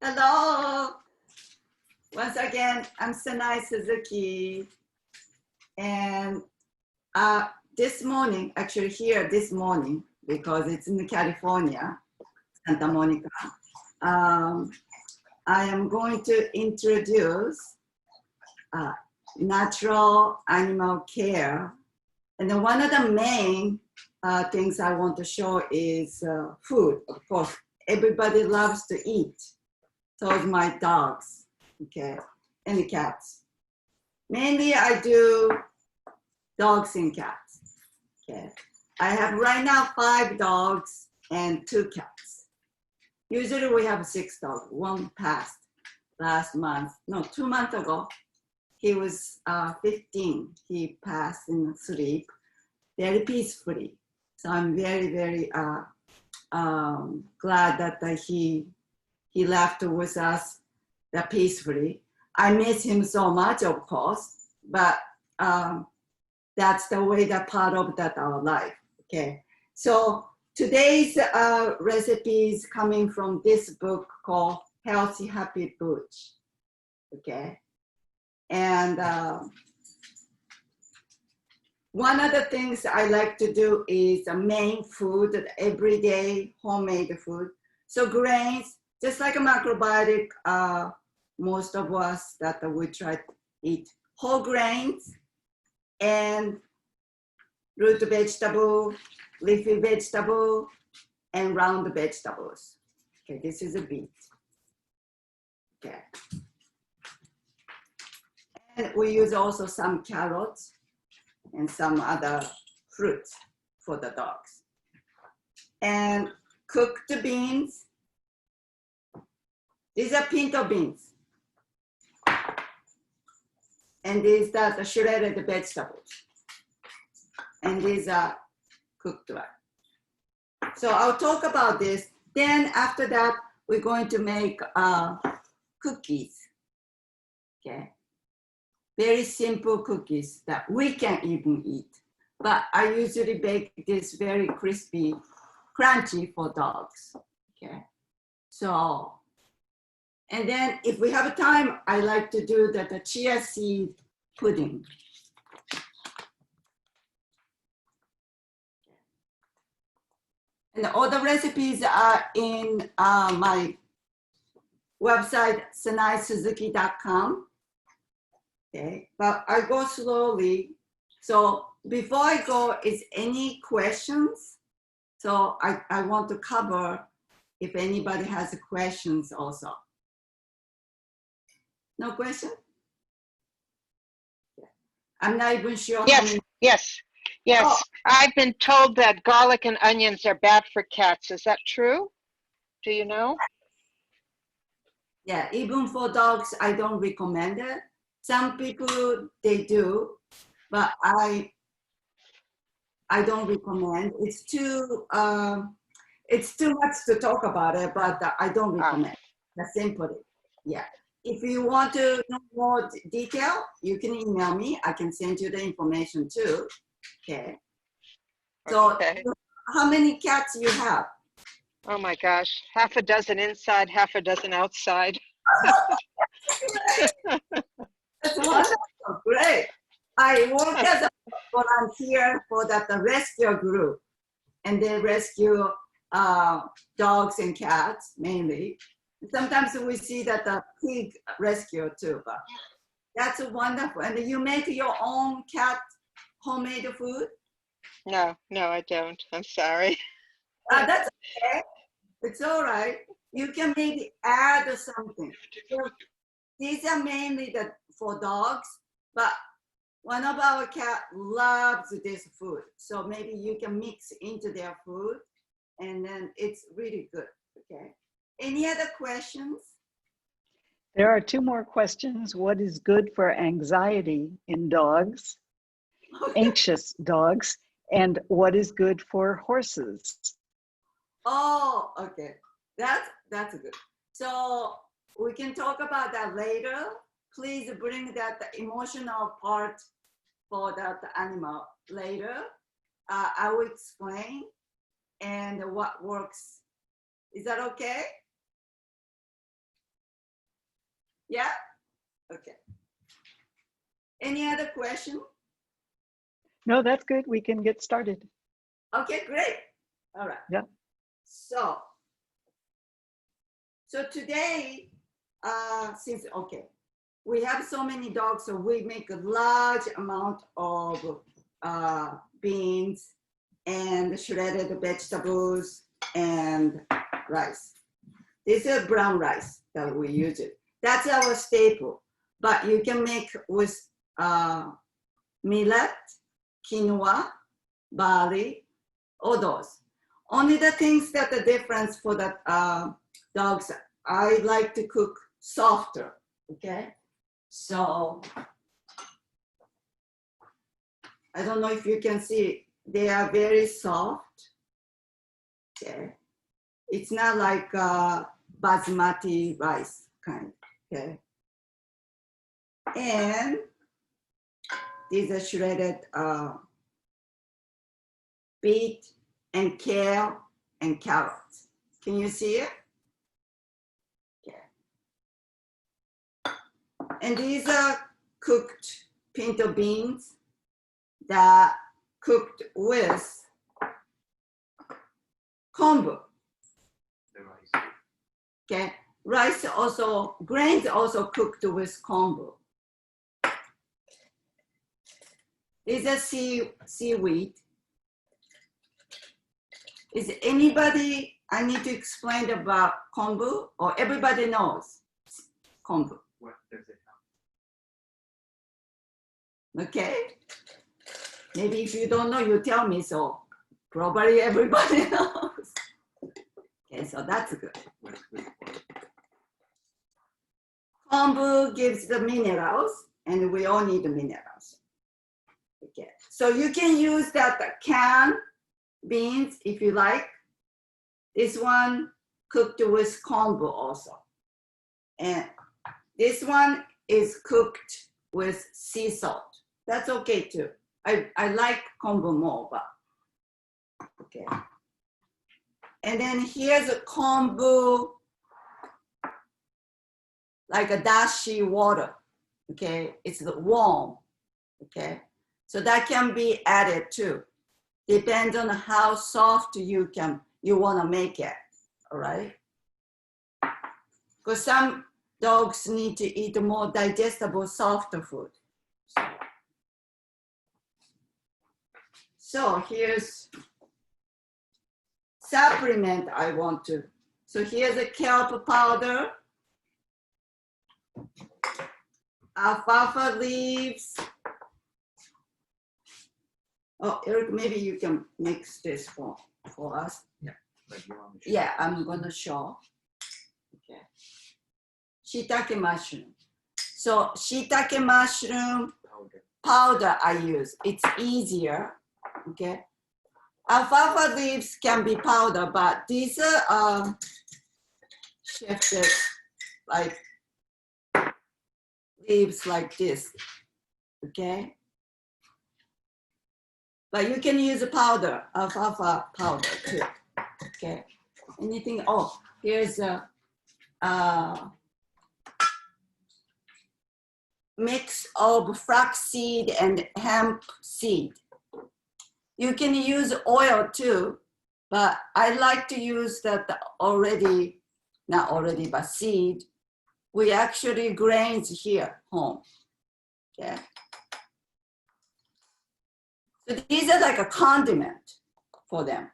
Hello. Once again, I'm Sanae Suzuki. And this morning, actually here this morning, because it's in California, Santa Monica, I am going to introduce natural animal care. And then one of the main things I want to show is food. Of course, everybody loves to eat. So is my dogs, okay, and the cats. Mainly I do dogs and cats, okay. I have right now 5 dogs and 2 cats. Usually we have 6 dogs. One passed last month, no, 2 months ago. He was 15. He passed in sleep very peacefully. So I'm very, very glad that he left with us peacefully. I miss him so much, of course, but that's the way that part of that our life, okay? So today's recipe is coming from this book called Healthy Happy Butch, okay? And one of the things I like to do is main food, everyday homemade food. So grains, just like a macrobiotic, most of us that we try to eat whole grains and root vegetable, leafy vegetable, and round vegetables. Okay, this is a beet. Okay. And we use also some carrots and some other fruits for the dogs. And cooked beans. These are pinto beans. And these are the shredded vegetables. And these are cooked right. So I'll talk about this. Then after that, we're going to make cookies. Okay. Very simple cookies that we can even eat. But I usually bake this very crispy, crunchy for dogs. Okay. So, and then if we have time, I like to do the chia seed pudding. And all the recipes are in my website, sanaesuzuki.com. Okay, but I go slowly. So before I go, is any questions? So I want to cover if anybody has questions also. No question? Yeah. I'm not even sure. Yes, yes, yes. Oh. I've been told that garlic and onions are bad for cats. Is that true? Do you know? Yeah, even for dogs, I don't recommend it. Some people, they do, but I don't recommend. It's too much to talk about it, but I don't recommend. That's simply, yeah. If you want to know more detail, you can email me. I can send you the information too. Okay. So, okay. How many cats you have? Oh my gosh, half a dozen inside, half a dozen outside. That's wonderful, great. I work as a volunteer for that rescue group, and they rescue dogs and cats mainly. Sometimes we see that the pig rescue too, but that's wonderful. And you make your own cat homemade food? No, I don't. I'm sorry. That's okay. It's all right. You can maybe add something. So these are mainly for dogs, but one of our cats loves this food. So maybe you can mix into their food, and then it's really good, okay? Any other questions? There are 2 more questions. What is good for anxiety in dogs, anxious dogs, and what is good for horses? Oh, okay. That's good. So we can talk about that later. Please bring that emotional part for that animal later. I will explain and what works. Is that okay? Yeah? Okay. Any other question? No, that's good. We can get started. Okay, great. All right. Yeah. So today, since, okay, we have so many dogs, so we make a large amount of beans and shredded vegetables and rice. This is brown rice that we use it. That's our staple, but you can make with millet, quinoa, barley, all those. Only the things that the difference for the dogs, I like to cook softer, okay? So, I don't know if you can see, they are very soft, okay? It's not like basmati rice kind, okay? And these are shredded beet and kale and carrots. Can you see it? Okay. And these are cooked pinto beans that cooked with kombu. The rice. Okay, rice also, grains also cooked with kombu. These are seaweed. Is anybody, I need to explain about kombu, or everybody knows kombu? What does it have? Okay, maybe if you don't know, you tell me, so probably everybody knows. Okay, so that's good. What it's good for? Kombu gives the minerals, and we all need the minerals. Okay, so you can use that canned beans if you like. This one cooked with kombu also. And this one is cooked with sea salt. That's okay too. I like kombu more, but okay. And then here's a kombu, like a dashi water, okay? It's warm, okay? So that can be added too. Depends on how soft you wanna make it, all right? Because some dogs need to eat more digestible, softer food. So here's supplement I want to. So here's a kelp powder, alfalfa leaves. Oh, Eric, maybe you can mix this for us. Like you want me to Yeah, I'm gonna show. Okay. Shiitake mushroom. So shiitake mushroom powder I use. It's easier. Okay. Alfalfa leaves can be powder, but these are shifted like leaves like this. Okay. But you can use a powder, alfalfa powder too. Okay. Anything? Oh, here's a mix of flaxseed and hemp seed. You can use oil too, but I like to use that already, not already, but seed. We actually grains here home. Okay. So these are like a condiment for them,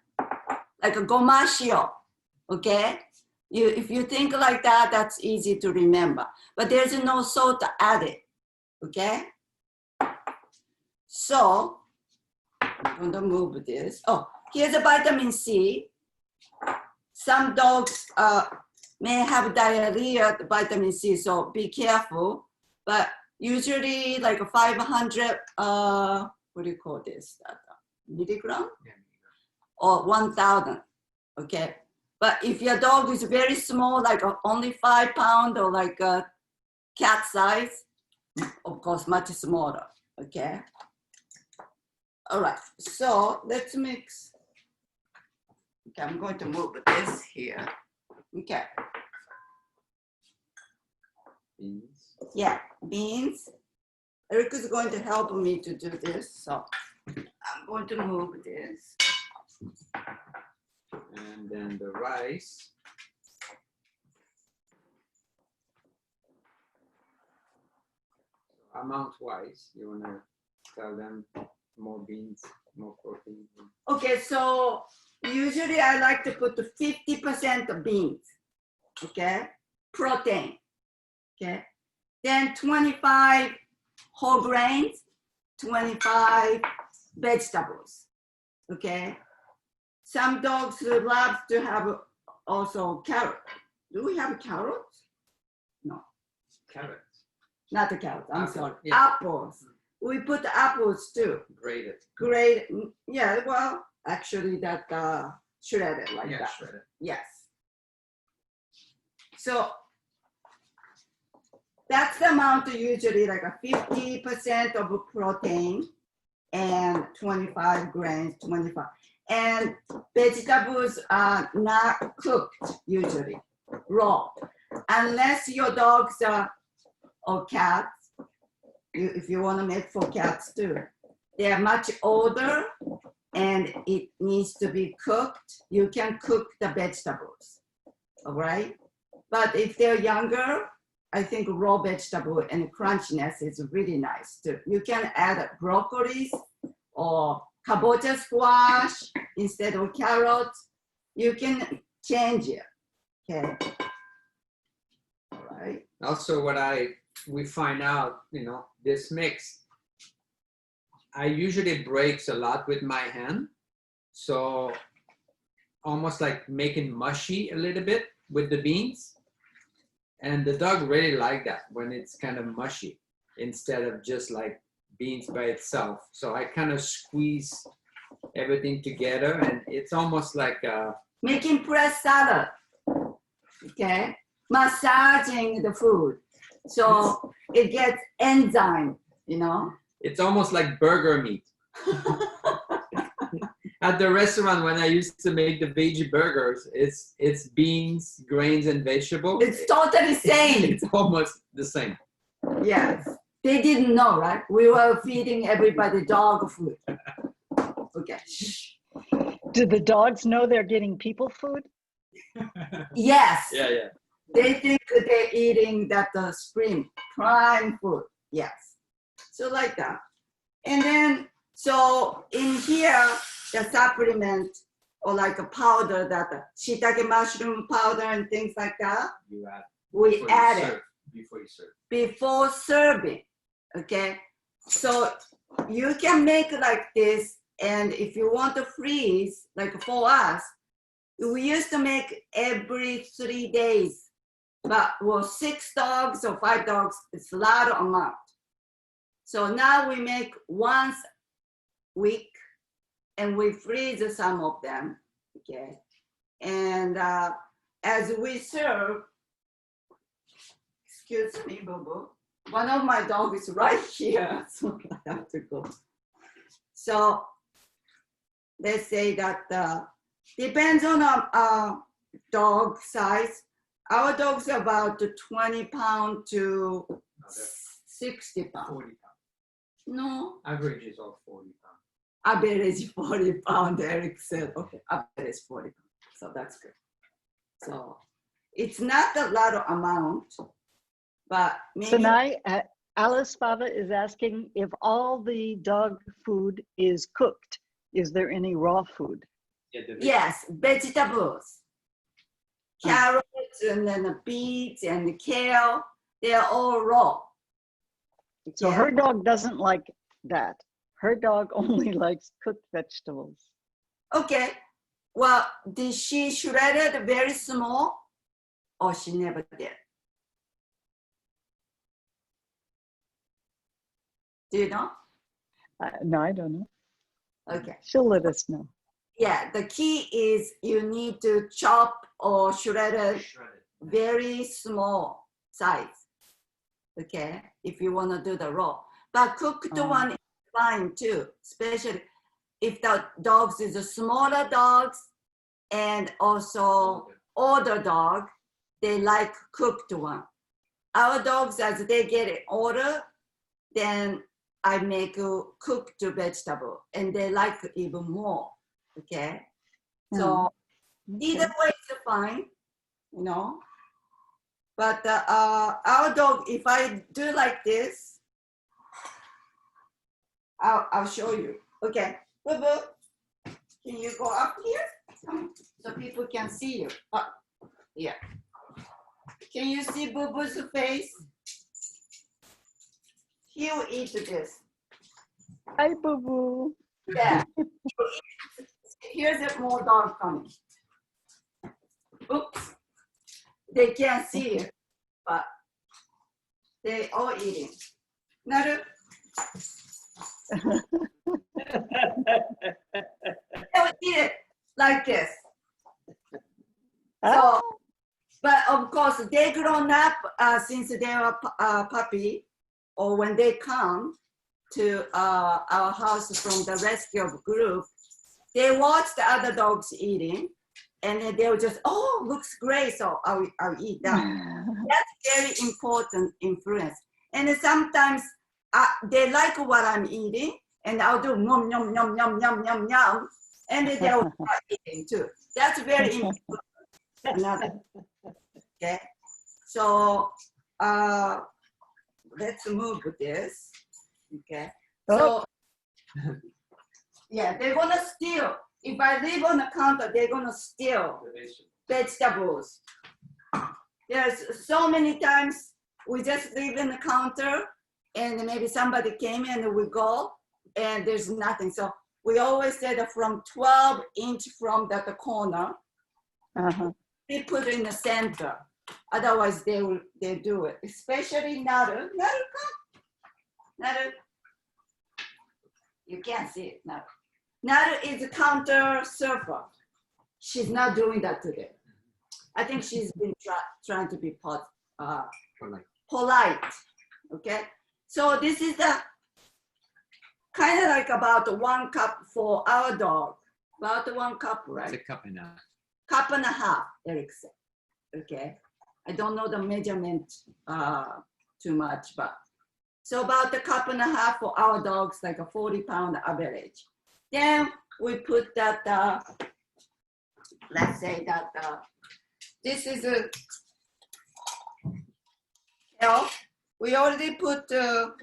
like a gomashio. Okay. If you think like that, that's easy to remember. But there's no salt added. Okay. So I'm gonna move this. Oh, here's a vitamin C. Some dogs may have diarrhea, vitamin C, so be careful. But usually like 500, what do you call this? Milligram? Yeah. Or 1,000, okay? But if your dog is very small, like only 5 pounds or like a cat size, of course, much smaller, okay? All right, so let's mix. Okay, I'm going to move this here. Okay. Beans. Yeah, beans. Eric is going to help me to do this, so I'm going to move this. And then the rice. So amount wise, you wanna tell them more beans, more protein. Okay, so usually I like to put 50% of beans, okay? Protein, okay? Then 25 whole grains, 25 vegetables, okay? Some dogs love to have also carrot. Do we have carrots? No, Carrots. not the carrots, I'm Apple, sorry. yeah. Apples. We put apples too. Grated. Great, yeah, well, actually that shredded like Yeah, that. shredded. Yes. So that's the amount usually like a 50% of protein and 25 grains, 25. And vegetables are not cooked usually, raw. Unless your dogs are, or cats, if you want to make for cats too. They are much older and it needs to be cooked. You can cook the vegetables, all right? But if they're younger, I think raw vegetable and crunchiness is really nice too. You can add broccolis or kabocha squash instead of carrots. You can change it, okay? All right. Also, we find out, this mix, I usually breaks a lot with my hand. So almost like making mushy a little bit with the beans. And the dog really like that when it's kind of mushy instead of just like beans by itself. So I kind of squeeze everything together and it's almost like Making press salad, okay? Massaging the food. So it gets enzyme, it's almost like burger meat. At the restaurant when I used to make the veggie burgers, it's beans, grains, and vegetables. It's totally same. It's almost the same. Yes. They didn't know, right? We were feeding everybody dog food. Okay. Do the dogs know they're getting people food? Yes. Yeah. They think that they're eating that spring prime food. Yes. So like that. And then, so in here, the supplement or like a powder that shiitake mushroom powder and things like that, You add we add it before you serve. before serving, okay? So you can make like this, and if you want to freeze, like for us, we used to make every 3 days, but with 6 dogs or 5 dogs, it's a lot of amount. So now we make once a week, and we freeze some of them, okay? And as we serve, excuse me, Boo-Boo, one of my dogs is right here, so I have to go. So let's say that depends on dog size. Our dog's about 20 pounds to 60 pounds. 40 pounds. No, Average is all 40 pounds. average 40 pounds, Eric said. Okay, average 40 pounds. So that's good. So it's not a lot of amount, but maybe. Sanae, Alice Fava is asking if all the dog food is cooked, is there any raw food? Yes, vegetables, carrots, and then the beets and the kale, they're all raw. So Yeah. her dog doesn't like that. Her dog only likes cooked vegetables. Okay, well, did she shred it very small or she never did? Do you know? No, I don't know. Okay. She'll let us know. Yeah, the key is you need to chop or shred it very small size, okay, if you want to do the raw. But cooked one is fine too, especially if the dogs is a smaller dogs and also older dog, they like cooked one. our dogs, as they get older, then I make a cooked vegetable, and they like it even more. Okay, so either way is fine, you know. But our dog, if I do like this, I'll show you. Okay, Boo Boo, can you go up here so people can see you? Yeah. Can you see Boo Boo's face? He'll eat this. Hi, Boo Boo. Yeah. Here's a more dog coming. Oops. They can't see it, but they all eating. Naru. They'll eat it like this. So, but of course, they grown up since they were a puppy, or when they come to our house from the rescue group, they watch the other dogs eating, and then they'll just, oh, looks great, so I'll eat that. That's very important influence. And then sometimes they like what I'm eating, and I'll do yum, yum, yum, yum, yum, yum, yum, and then they'll start eating too. That's very important. Another. Okay, so let's move this. Okay, so yeah, they're gonna steal. If I leave on the counter, they're gonna steal vegetables. There's so many times we just leave in the counter, and maybe somebody came in and we go, and there's nothing. So we always say that from 12 inch from the corner, they put it in the center. Otherwise, they do it. Especially Naru. Naru, come. Naru. You can't see it, Naru. Naru is a counter surfer. She's not doing that today. I think she's been trying to be polite. Okay. So this is the kind of like about 1 cup for our dog. About 1 cup, right? It's a cup and a half. Cup and a half, Eric said. Okay. I don't know the measurement too much, but so about a cup and a half for our dogs, like a 40-pound average. Then we put that, let's say that this is a kale. We already put a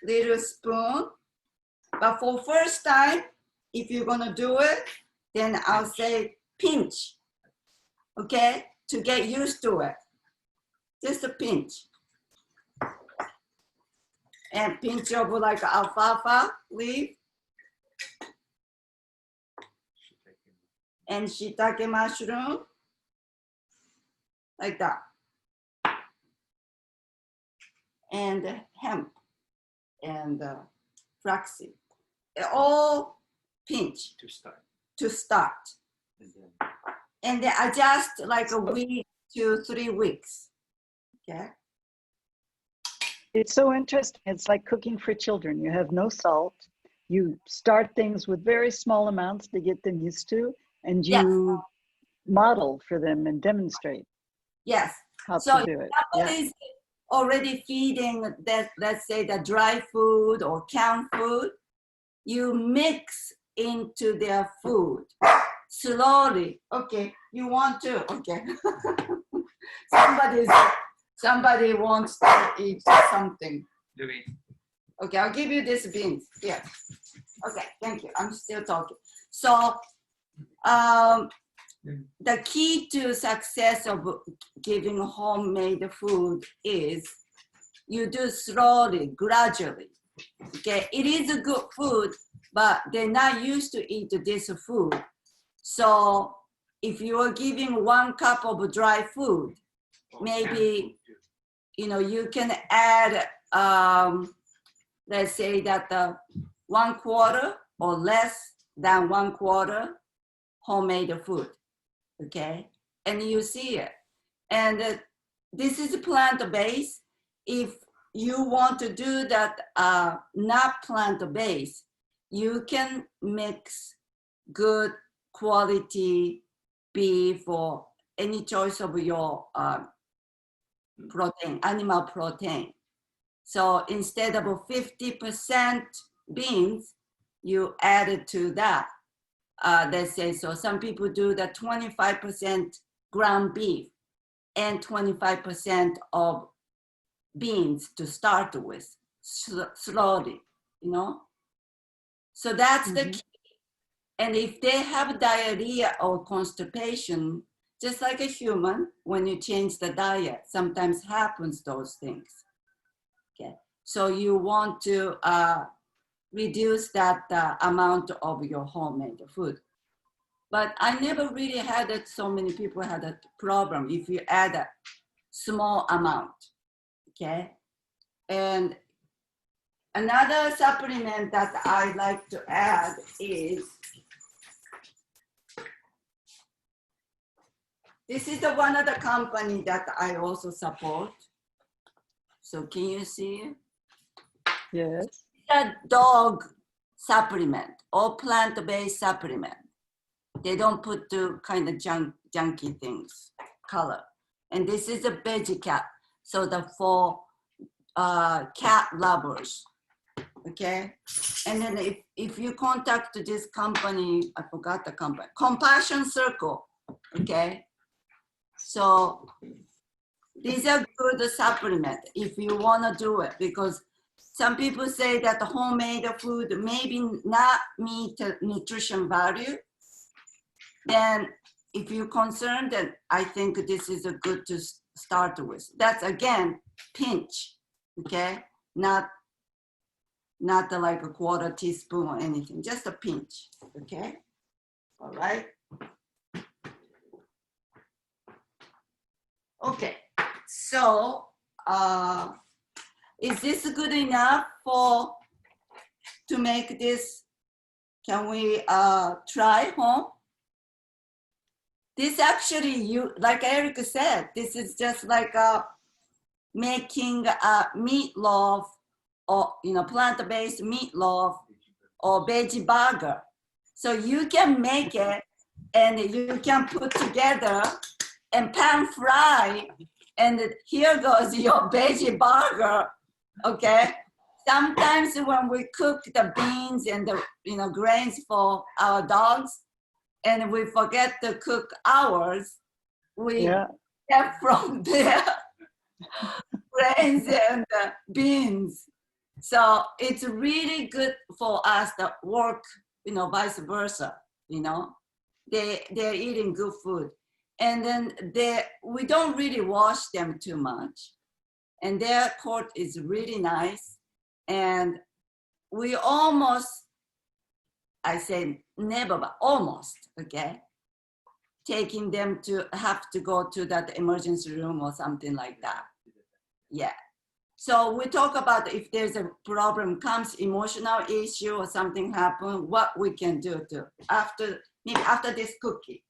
little spoon, but for first time, if you're gonna do it, then I'll say pinch, okay, to get used to it. Just a pinch. And pinch over like alfalfa leaf. And shiitake mushroom, like that. And hemp and flaxseed. They all pinch to start. And then adjust like a week to 3 weeks. Okay. It's so interesting. It's like cooking for children. You have no salt. You start things with very small amounts to get them used to, and you model for them and demonstrate how to do it. Somebody's already feeding that, let's say the dry food or canned food, you mix into their food slowly. Okay, you want to, okay. Somebody wants to eat something. Okay, I'll give you this beans. Here. Okay, thank you. I'm still talking. So the key to success of giving homemade food is you do slowly, gradually. Okay, it is a good food, but they're not used to eat this food. So if you are giving 1 cup of dry food, maybe you can add let's say that 1/4 or less than 1/4 homemade food. Okay, and you see it. And this is plant-based. If you want to do that not plant-based, you can mix good quality beef or any choice of your protein, animal protein. So instead of 50% beans, you add it to that. Let's say, so some people do the 25% ground beef and 25% of beans to start with, slowly, you know? So that's the key. And if they have diarrhea or constipation, just like a human, when you change the diet, sometimes happens those things. Okay, so you want to reduce that amount of your homemade food. But I never really had it, so many people had a problem if you add a small amount, okay? And another supplement that I like to add is, this is the one of the company that I also support. So can you see it? Yes. A dog supplement or plant-based supplement. They don't put the kind of junky things, color. And this is a veggie cat. So the for cat lovers, okay? And then if you contact this company, I forgot the company, Compassion Circle, okay? So these are good supplement if you wanna do it, because some people say that the homemade food maybe not meet nutrition value. Then if you're concerned, then I think this is a good to start with. That's again, pinch, okay? Not like a quarter teaspoon or anything, just a pinch, okay? All right. Okay, so is this good enough to make this? Can we try home? This actually, like Eric said, this is just like making a meatloaf, or plant-based meatloaf or veggie burger. So you can make it and you can put together and pan fry, and here goes your veggie burger, okay? Sometimes when we cook the beans and the grains for our dogs, and we forget to cook ours, we get from there grains and beans. So it's really good for us to work, vice versa, they're eating good food. And then we don't really wash them too much. And their coat is really nice. And we almost, I say never, but almost, okay? Taking them to have to go to that emergency room or something like that. Yeah. So we talk about if there's a problem comes, emotional issue or something happen, what we can do to maybe after this cookie.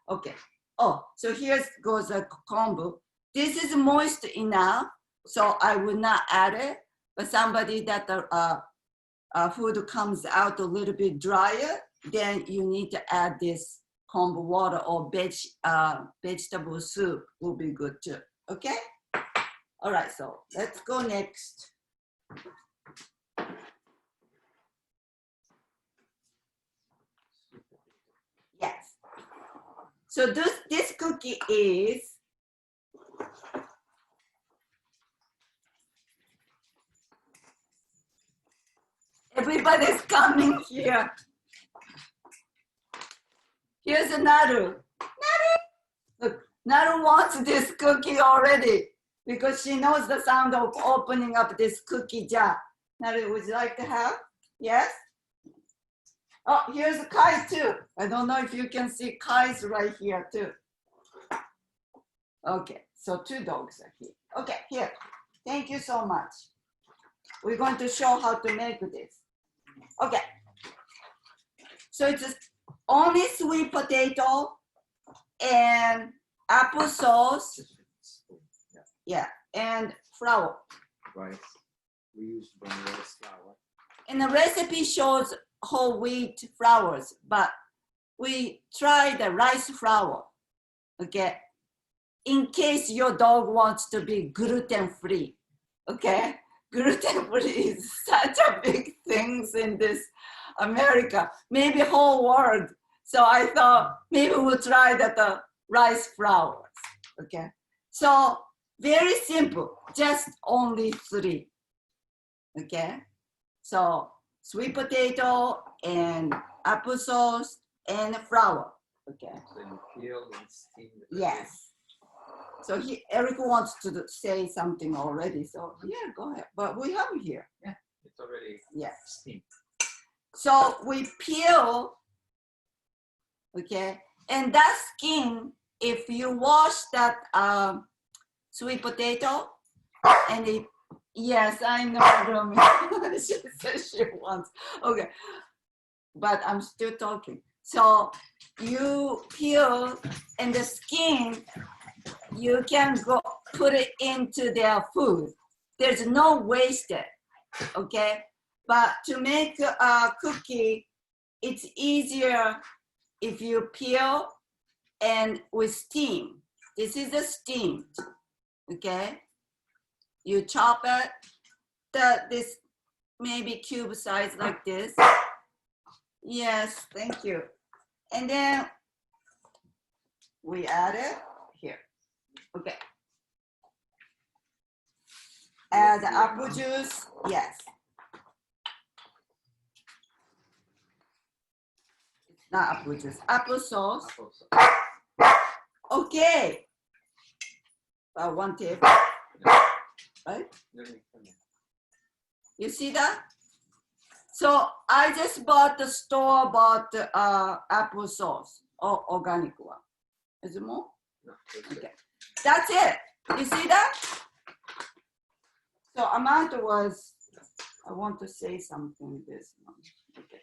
Okay. Oh, so here goes a kombu. This is moist enough, so I would not add it. But somebody that food comes out a little bit drier, then you need to add this kombu water or vegetable soup will be good too. Okay. All right, so let's go next. Yes. So this cookie is everybody's coming here. Here's a Naru. Look, Naru wants this cookie already because she knows the sound of opening up this cookie jar. Naru, would you like to have? Yes? Oh, here's Kai too. I don't know if you can see Kai's right here too. Okay, so 2 dogs are here. Okay, here. Thank you so much. We're going to show how to make this. Okay. So it's only sweet potato and applesauce. Yeah, and flour. Rice. We use brown rice flour. And the recipe shows whole wheat flours, but we try the rice flour. Okay. in case your dog wants to be gluten-free, okay? Gluten-free is such a big thing in this America, maybe whole world. So I thought maybe we'll try that rice flour, okay? So very simple, just only 3, okay? So sweet potato and applesauce and flour, okay? So you peel and steam the Yes. So Eric wants to say something already. So yeah, go ahead. But we have it here. Yeah, it's already steamed. So we peel, okay, and that skin, if you wash that sweet potato, and it, yes, I know, Romy. She says she wants. Okay, but I'm still talking. So you peel, and the skin, you can go put it into their food. There's no wasted, okay? But to make a cookie, it's easier if you peel and with steam. This is the steamed, okay? You chop it, this maybe cube size like this. Yes, thank you. And then we add it here. Okay. Add apple juice, yes. It's not apple juice, applesauce. Okay. About 1 table, right? You see that? So I just bought the store-bought applesauce, or organic one. Is it more? No, okay. That's it. You see that? So amount was, I want to say something this one. Okay.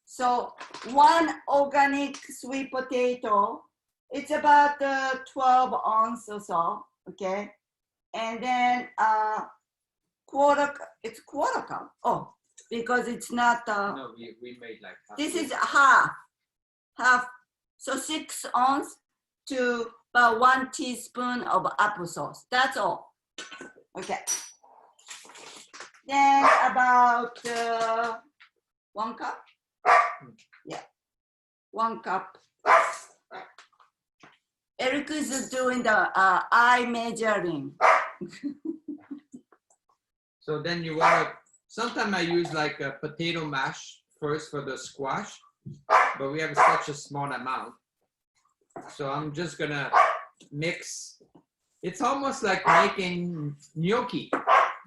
So 1 organic sweet potato, it's about 12 ounces or so, okay? And then it's quarter cup. Oh, because it's not. No, we made like half. This is half. So 6 ounces to about 1 teaspoon of applesauce. That's all. Okay. Then about 1 cup. Yeah, 1 cup. Eric is doing the eye measuring. So then you want to, sometimes I use like a potato mash first for the squash, but we have such a small amount. So I'm just gonna mix. It's almost like making gnocchi,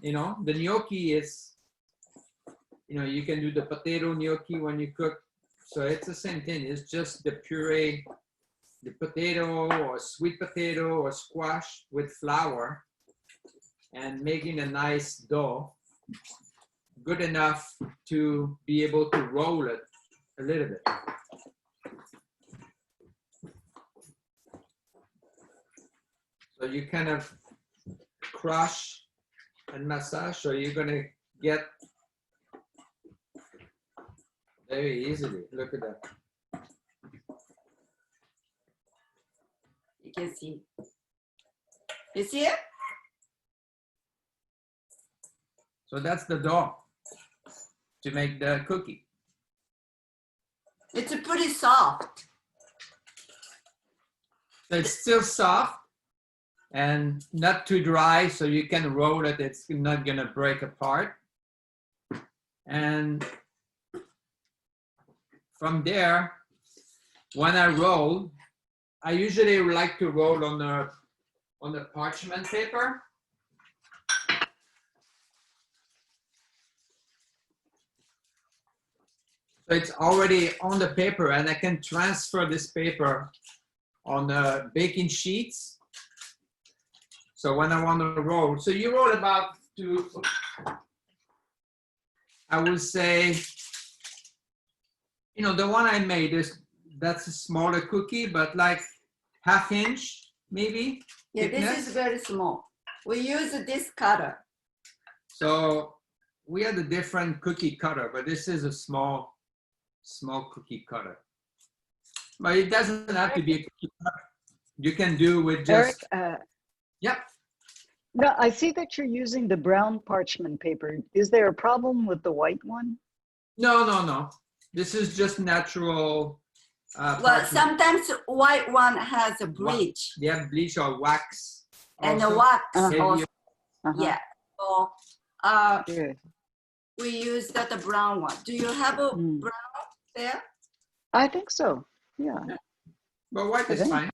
you know? The gnocchi is, you know, you can do the potato gnocchi when you cook. So it's the same thing. It's just the puree, the potato or sweet potato or squash with flour and making a nice dough, good enough to be able to roll it a little bit. So you kind of crush and massage, so you're gonna get very easily. Look at that. You can see. You see it? So that's the dough to make the cookie. It's pretty soft. So it's still soft and not too dry, so you can roll it. It's not gonna break apart. And from there, when I roll, I usually like to roll on the parchment paper. So it's already on the paper, and I can transfer this paper on the baking sheets. So when I want to roll, so you roll about to, I would say, you know, the one I made that's a smaller cookie, but like 1/2 inch maybe. Yeah, thickness. this is very small. We use this cutter. So we had a different cookie cutter, but this is a small cookie cutter. But it doesn't have to be a cookie cutter. You can do with Eric, just, yep. no, I see that you're using the brown parchment paper. Is there a problem with the white one? No, no, no. This is just natural. Well, parchment. sometimes white one has a bleach They have bleach or wax. and the also. wax Heavier. also. Uh-huh. Yeah. So Good. we use that the brown one. Do you have a Mm. brown there? I think so. Yeah. But white I is think. fine.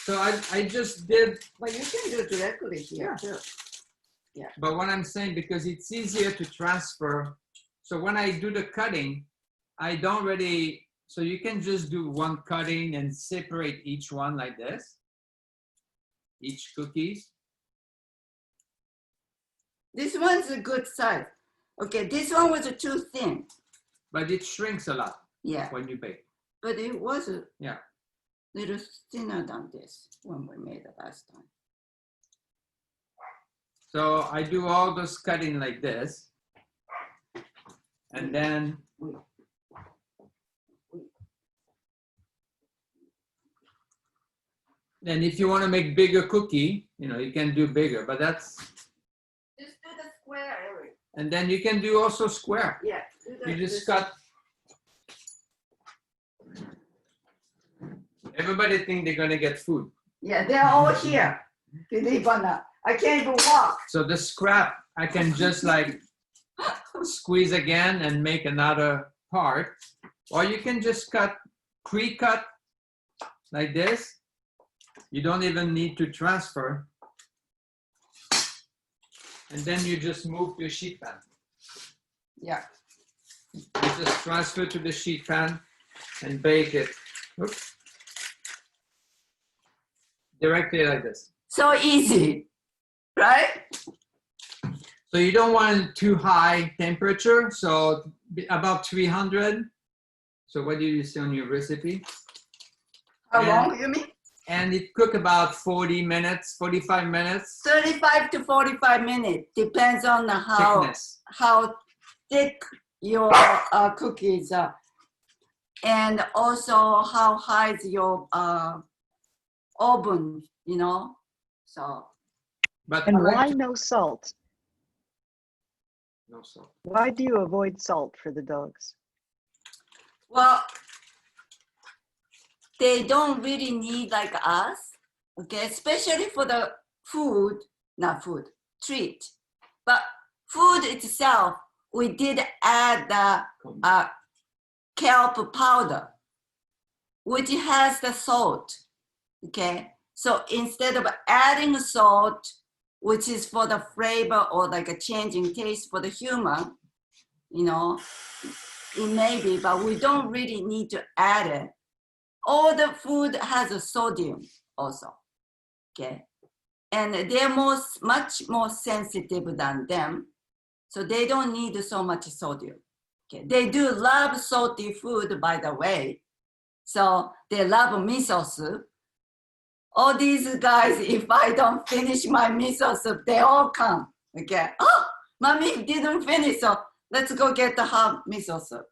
So I just did, Well, you can do directly here too. but what I'm saying, because it's easier to transfer. So when I do the cutting, I don't really, so you can just do one cutting and separate each one like this. Each cookies. This one's a good size. Okay, this one was too thin. But it shrinks a lot Yeah, when you bake. but it was a Yeah. little thinner than this when we made it last time. So I do all those cutting like this. And then if you want to make bigger cookie, you can do bigger, but that's, Just do the square, Eric. and then you can do also square. Yeah. Do the, You just this- cut. Everybody think they're gonna get food. Yeah, they're all here. Believe it or not. I can't even walk. So the scrap, I can just like squeeze again and make another part. Or you can just pre-cut like this. You don't even need to transfer. And then you just move to a sheet pan. Yeah. You just transfer to the sheet pan and bake it. Oops. Directly like this. So easy, right? So you don't want too high temperature, so about 300. So what do you see on your recipe? How And- long you mean? And it cook about 40 minutes, 45 minutes. 35 to 45 minutes. Depends on Thickness. how thick your cookies are. And also how high is your oven, So But And I like why to- no salt? no salt. Why do you avoid salt for the dogs? well, they don't really need like us, okay? Especially for the treat. But food itself, we did add the kelp powder, which has the salt, okay? So instead of adding salt, which is for the flavor or like a changing taste for the human, it may be, but we don't really need to add it. All the food has a sodium also, okay? And they're much more sensitive than them, so they don't need so much sodium. Okay, they do love salty food, by the way. So they love miso soup. All these guys, if I don't finish my miso soup, they all come. Okay, oh, mommy didn't finish, so let's go get the hot miso soup.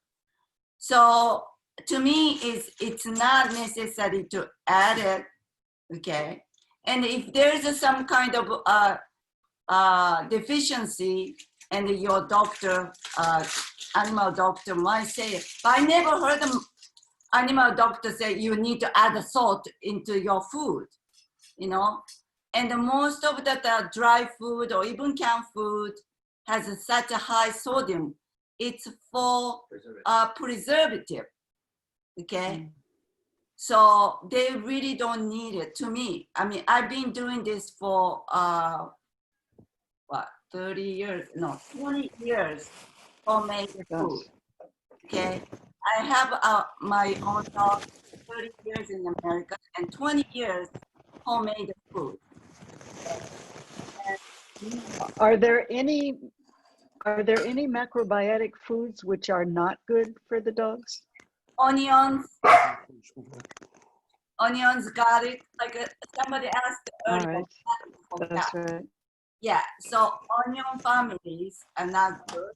So to me, it's not necessary to add it. Okay, and if there's some kind of deficiency, and your doctor, animal doctor might say it. But I never heard an animal doctor say you need to add salt into your food, And most of the dry food or even canned food has such a high sodium. It's for preservative, okay? So they really don't need it to me. I mean, I've been doing this for 30 years, no, 20 years homemade food, okay? I have my own dog, 30 years in America and 20 years homemade food. Are there any macrobiotic foods which are not good for the dogs? Onions, garlic, like somebody asked All earlier. right, that's right. Yeah, so onion families are not good.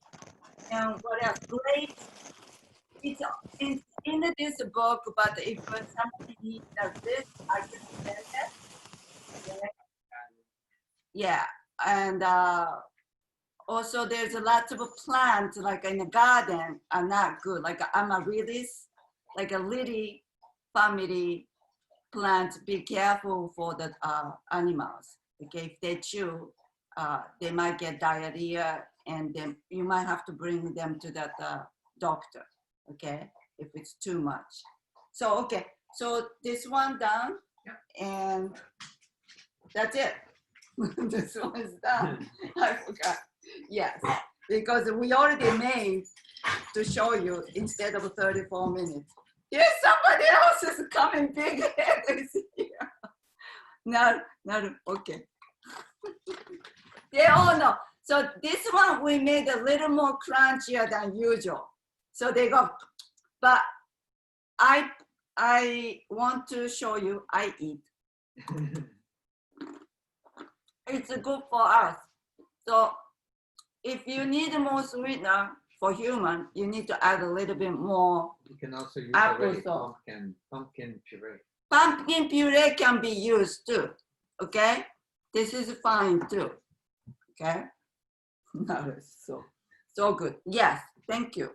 And what else? Grapes, in this book, but if somebody needs this, I can send it. Okay. Yeah, and also there's lots of plants like in the garden are not good. Like amaryllis, like a lily family plants, be careful for the animals. Okay, if they chew, they might get diarrhea, and then you might have to bring them to that doctor. Okay, if it's too much. So okay, so this one done, and that's it. This one is done. I forgot. Yes, because we already made to show you instead of 34 minutes. Yes, somebody else is coming big head is here. No, okay. They all know. So this one we made a little more crunchier than usual. So they go, but I want to show you I eat. It's good for us. So if you need more sweetener for human, you need to add a little bit more. You can also use Applesauce. pumpkin puree. Pumpkin puree can be used too, okay? This is fine too, okay? That is so good. Yes, thank you.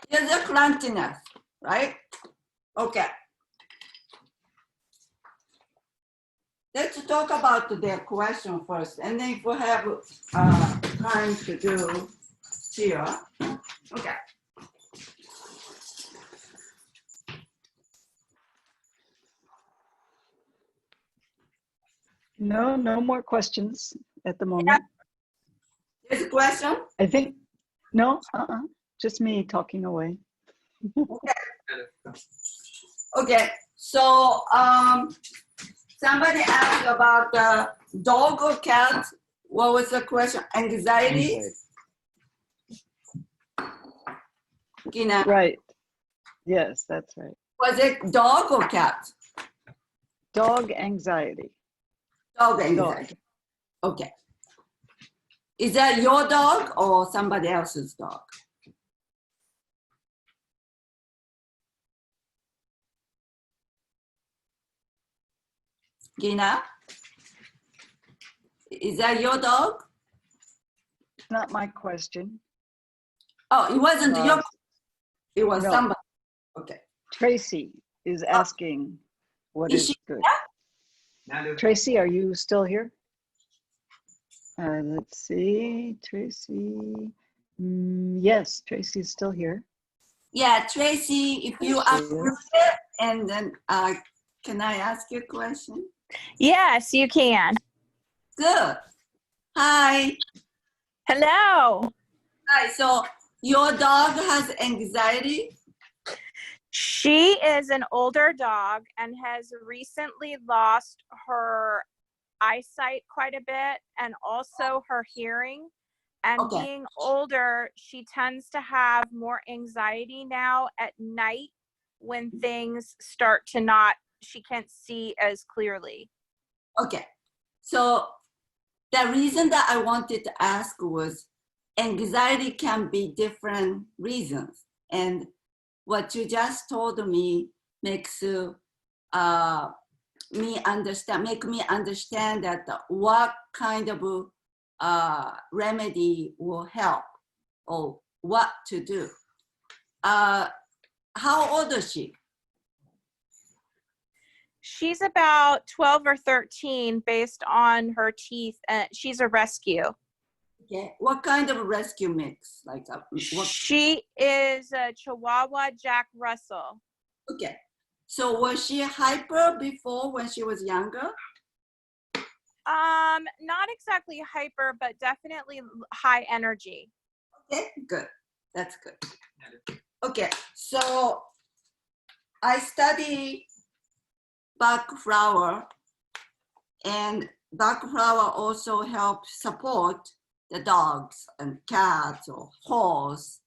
Here's the crunchiness, right? Okay. Let's talk about their question first, and then if we have time to do here. Okay. No, no more questions at the moment. There's a question? I think, no, just me talking away. Okay, so somebody asked about dog or cat. What was the question? Anxiety? Gina, Right. Yes, that's right. was it dog or cat? Dog anxiety. Dog anxiety. Okay. Is that your dog or somebody else's dog? Gina? Is that your dog? It's not my question. Oh, it wasn't your, it was no. somebody. Okay. Tracy is asking what Is is she good. Nadu. Tracy, are you still here? Let's see, Tracy. Yes, Tracy is still here. Yeah, Tracy, if you There she unmute is. it, and then can I ask you a question? Yes, you can. Good. Hi. Hello. Hi. So your dog has anxiety? She is an older dog and has recently lost her eyesight quite a bit and also her hearing. And Okay. being older, she tends to have more anxiety now at night when things start to not, she can't see as clearly. Okay. So the reason that I wanted to ask was anxiety can be different reasons. And what you just told me makes me understand that what kind of remedy will help or what to do. How old is she? She's about 12 or 13 based on her teeth. She's a rescue. Okay. What kind of rescue mix? Like what? She is a Chihuahua Jack Russell. Okay. So was she hyper before when she was younger? Not exactly hyper, but definitely high energy. Okay, good. That's good. Okay, so I study Bach flower, and Bach flower also helps support the dogs and cats or horse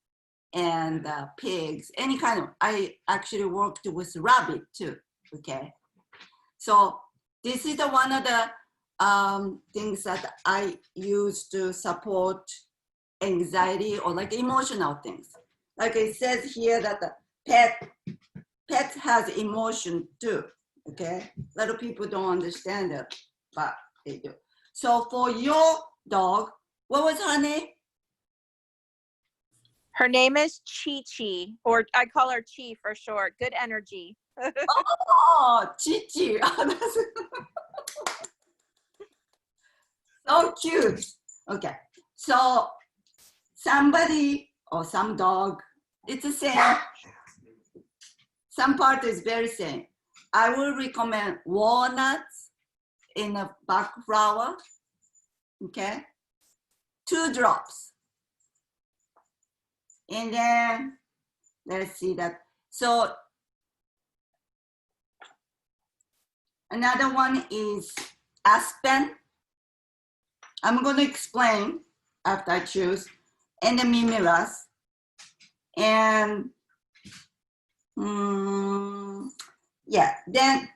and pigs, any kind of, I actually worked with rabbit too, okay? So this is the one of the things that I use to support anxiety or like emotional things. Like it says here that the pet has emotion too, okay? A lot of people don't understand it, but they do. So for your dog, what was her name? Her name is Chi Chi, or I call her Chi for short. Good energy. Oh, Chichi. So cute. Okay, so somebody or some dog, it's the same. Some part is very same. I will recommend walnuts in a bach flower, okay? 2 drops. And then, let's see that. So another one is aspen. I'm going to explain after I choose. And the mimiras. And yeah, then,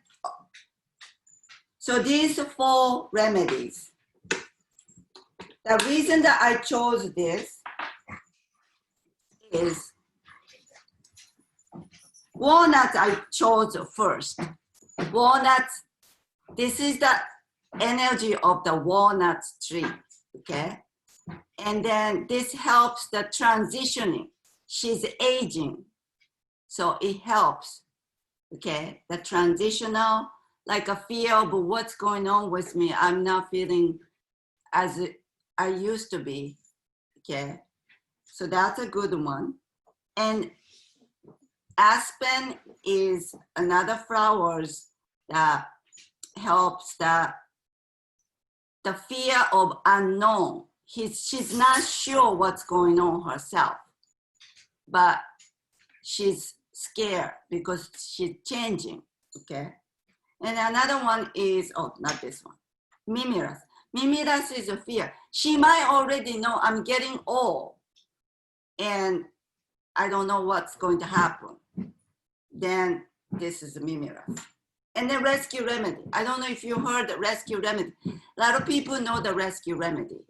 so these 4 remedies. The reason that I chose this is walnuts I chose first. Walnuts, this is the energy of the walnut tree, okay? And then this helps the transitioning. She's aging, so it helps, okay? The transitional, like a fear of what's going on with me. I'm not feeling as I used to be, okay? So that's a good one. And aspen is another flowers that helps the fear of unknown. She's not sure what's going on herself, but she's scared because she's changing, okay? And another one is, oh, not this one, mimiras. Mimiras is a fear. She might already know I'm getting old and I don't know what's going to happen. Then this is a mimiras. And then rescue remedy. I don't know if you heard the rescue remedy. A lot of people know the rescue remedy,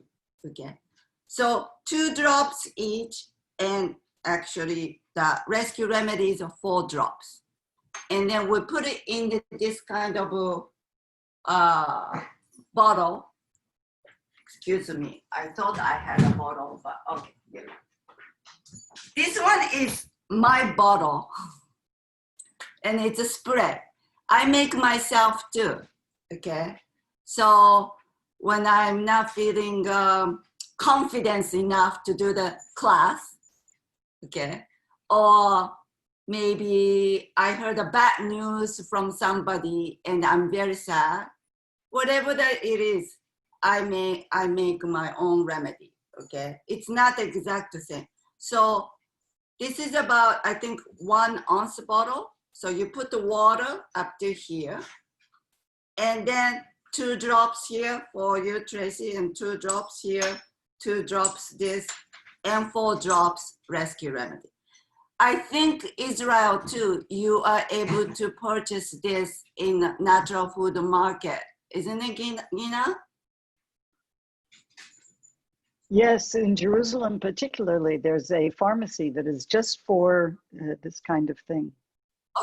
okay? So 2 drops each, and actually the rescue remedies are 4 drops. And then we put it in this kind of bottle. Excuse me, I thought I had a bottle, but okay. Yeah. This one is my bottle, and it's a spray. I make myself too, okay? So when I'm not feeling confidence enough to do the class, okay? Or maybe I heard a bad news from somebody and I'm very sad. Whatever that it is, I make my own remedy, okay? It's not the exact same. So this is about, I think, 1 ounce bottle. So you put the water up to here, and then 2 drops here for you, Tracy, and 2 drops here, 2 drops this, and 4 drops rescue remedy. I think Israel too, you are able to purchase this in natural food market. Isn't it, Gina? Yes, in Jerusalem particularly, there's a pharmacy that is just for this kind of thing.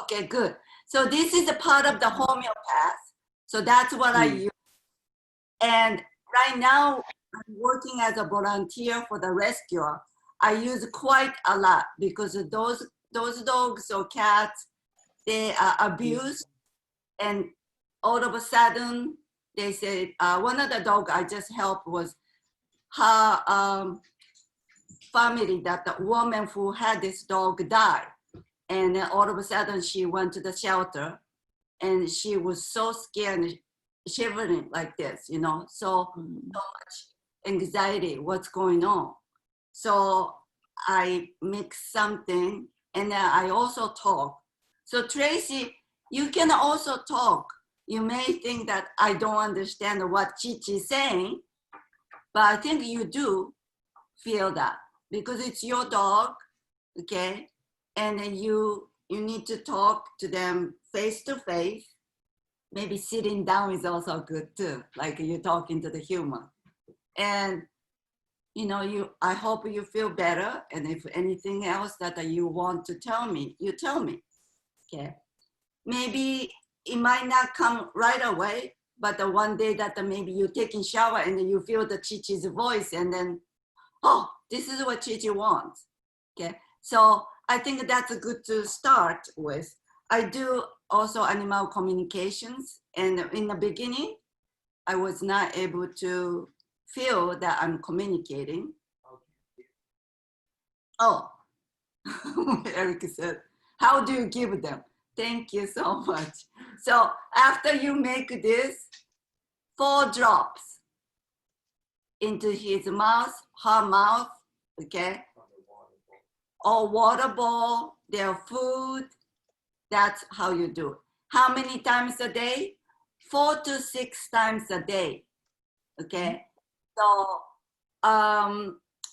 Okay, good. So this is a part of the homeopath. So that's what I use. And right now, I'm working as a volunteer for the rescuer. I use quite a lot because those dogs or cats, they are abused. And all of a sudden, they said, one of the dogs I just helped was her family, that the woman who had this dog died. And then all of a sudden she went to the shelter and she was so scared and shivering like this, you know, so much anxiety, what's going on. So I mix something and then I also talk. So Tracy, you can also talk. You may think that I don't understand what Chichi's saying, but I think you do feel that because it's your dog, okay? And then you need to talk to them face to face. Maybe sitting down is also good too, like you're talking to the human. And I hope you feel better. And if anything else that you want to tell me, you tell me. Okay. Maybe it might not come right away, but the one day that maybe you're taking shower and then you feel the Chi-Chi's voice and then, oh, this is what Chi-Chi wants. Okay. So I think that's good to start with. I do also animal communications. And in the beginning, I was not able to feel that I'm communicating. Oh, Eric said, how do you give them? Thank you so much. So after you make this, 4 drops into his mouth, her mouth, okay? Or water bowl, their food, that's how you do it. How many times a day? 4 to 6 times a day, okay? So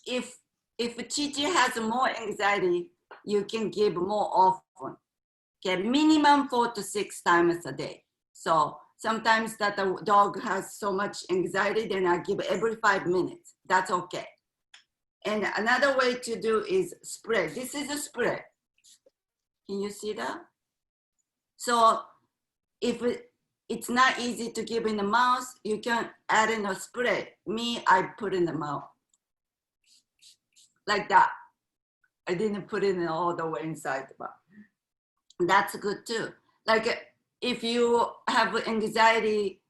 if Chi-Chi has more anxiety, you can give more often. Okay, minimum 4 to 6 times a day. So sometimes that the dog has so much anxiety, then I give every 5 minutes. That's okay. And another way to do is spray. This is a spray. Can you see that? So if it's not easy to give in the mouth, you can add in a spray. Me, I put in the mouth. Like that. I didn't put it in all the way inside, but that's good too. Like if you have anxiety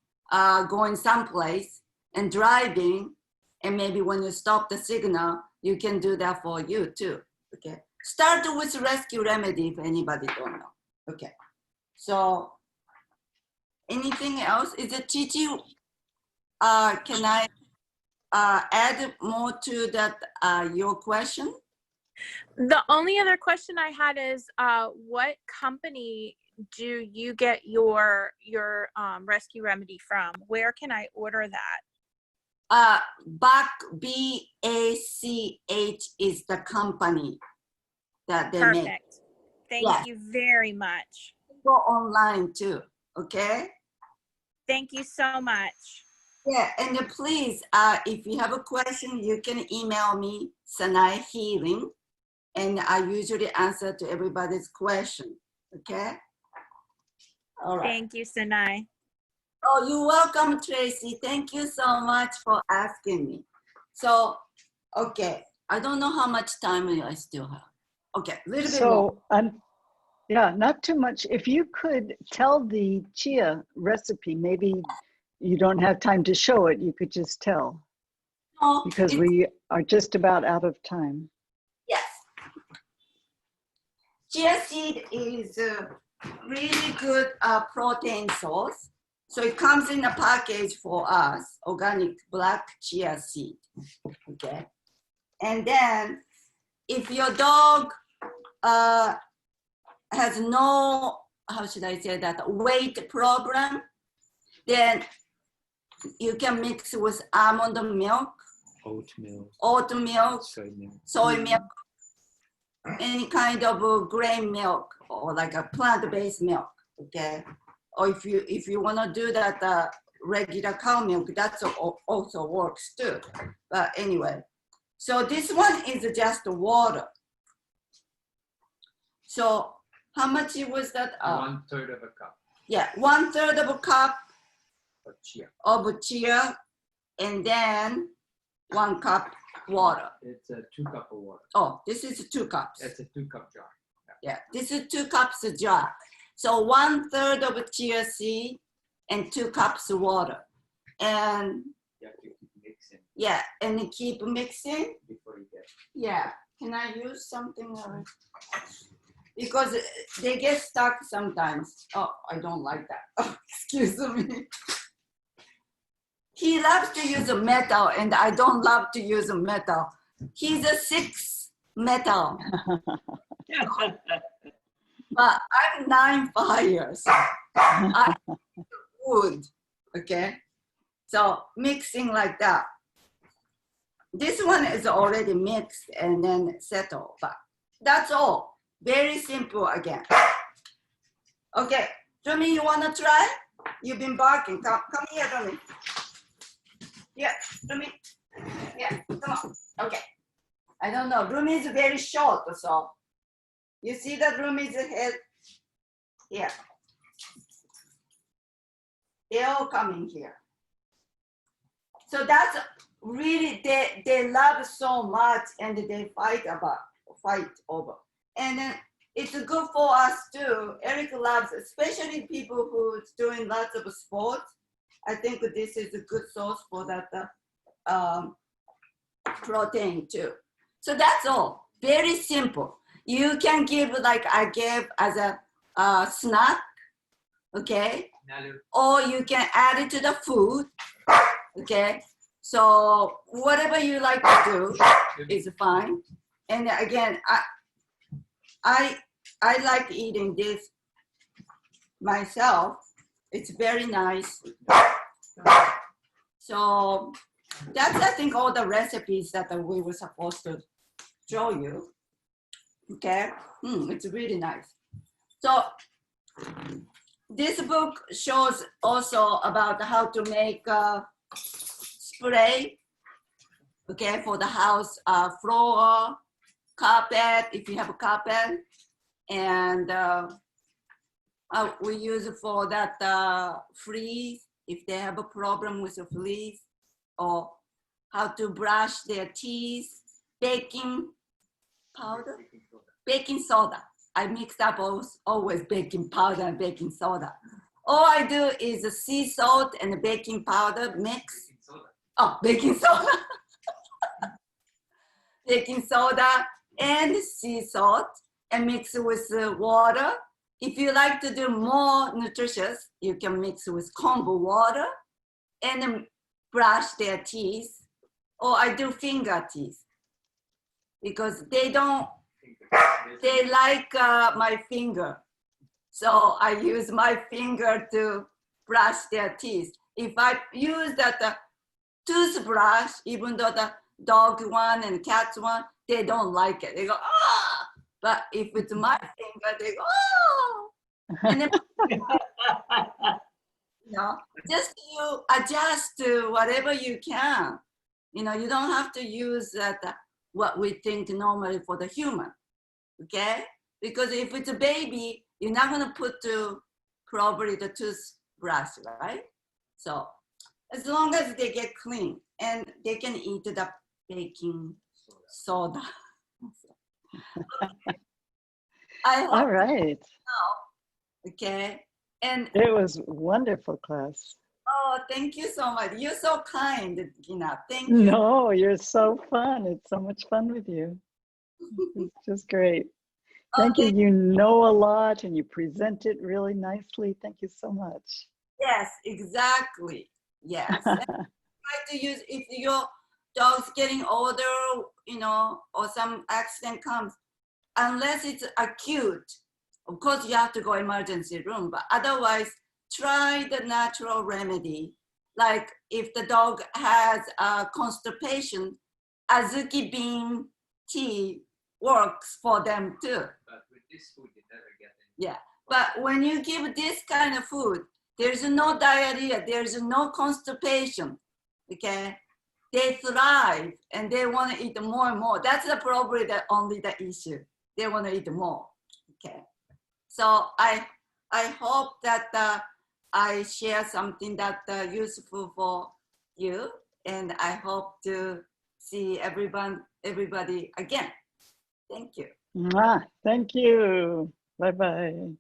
going someplace and driving, and maybe when you stop the signal, you can do that for you too, okay? Start with rescue remedy if anybody don't know, okay? So anything else? Is it Chi-Chi? Can I add more to that, your question? The only other question I had is, what company do you get your rescue remedy from? Where can I order that? BACH, B-A-C-H is the company that they make. Perfect. Thank Yes. you very much. Go online too, okay? Thank you so much. Yeah, and please, if you have a question, you can email me, Sanae Healing, and I usually answer to everybody's question, okay? All right. Thank you, Sanae. Oh, you're welcome, Tracy. Thank you so much for asking me. So, okay, I don't know how much time I still have. Okay, a little bit more. So, yeah, not too much. If you could tell the chia recipe, maybe you don't have time to show it, you could just tell, No, because we are just about out of time. yes. Chia seed is a really good protein source. So it comes in a package for us, organic black chia seed, okay? And then if your dog has no, how should I say that, weight problem, then you can mix with almond milk, oat milk, soy milk, any kind of grain milk or like a plant-based milk, okay? Or if you want to do that regular cow milk, that also works too. But anyway, so this one is just water. So how much was that? 1/3 of a cup. Yeah, 1/3 of a cup Of chia. of chia, and then 1 cup water. It's a 2 cup of water. Oh, this is 2 cups. It's a 2 cup jar. Yeah, this is 2 cups of jar. So 1/3 of a chia seed and 2 cups of water. And You have to keep mixing yeah, and keep mixing. before you get. Yeah, can I use something else? Because they get stuck sometimes. Oh, I don't like that. Oh, excuse me. He loves to use a metal and I don't love to use a metal. He's a 6 metal. But I'm 9 fires. I wood, okay? So mixing like that. This one is already mixed and then settled, but that's all. Very simple again. Okay, Jimmy, you wanna try? You've been barking, come here, Jimmy. Yeah, Jimmy, yeah. Come on. Okay. I don't know. Room is very short, so you see that room is head here. They're all coming here. So that's really they love so much and they fight over. And then it's good for us too. Eric loves, especially people who's doing lots of sports. I think this is a good source for that protein too. So that's all. Very simple. You can give, like I gave as a snack, okay? Or you can add it to the food, okay? So whatever you like to do is fine. And again, I like eating this myself. It's very nice. So that's, I think, all the recipes that we were supposed to show you. Okay, it's really nice. So this book shows also about how to make spray, okay, for the house floor, carpet, if you have a carpet, and we use it for that fleas, if they have a problem with the fleas, or how to brush their teeth, baking powder, baking soda. I mix up always baking powder and baking soda. All I do is sea salt and baking powder mix. Oh, baking soda. Baking soda and sea salt and mix with water. If you like to do more nutritious, you can mix with kombu water and brush their teeth. Or I do finger teeth because they like my finger. So I use my finger to brush their teeth. If I use that toothbrush, even though the dog one and cat one, they don't like it. They go, ah! But if it's my finger, they go, oh! And then, just you adjust to whatever you can. You don't have to use that what we think normally for the human, okay? Because if it's a baby, you're not gonna put probably the toothbrush, right? So as long as they get clean and they can eat the baking soda. All right. Okay. And it was wonderful, class. oh, thank you so much. You're so kind, Gina. Thank you. No, you're so fun. It's so much fun with you. It's just great. Thank you. You know a lot and you present it really nicely. Thank you so much. Yes, exactly. Yes. Try to use, if your dog's getting older, or some accident comes, unless it's acute, of course you have to go emergency room, but otherwise try the natural remedy. Like if the dog has constipation, azuki bean tea works for them too. But with this food, you never get any. Yeah, but when you give this kind of food, there's no diarrhea, there's no constipation, okay? They thrive and they want to eat more and more. That's probably only the issue. They want to eat more, okay? So I hope that I share something that useful for you, and I hope to see everybody again. Thank you. Thank you. Bye-bye.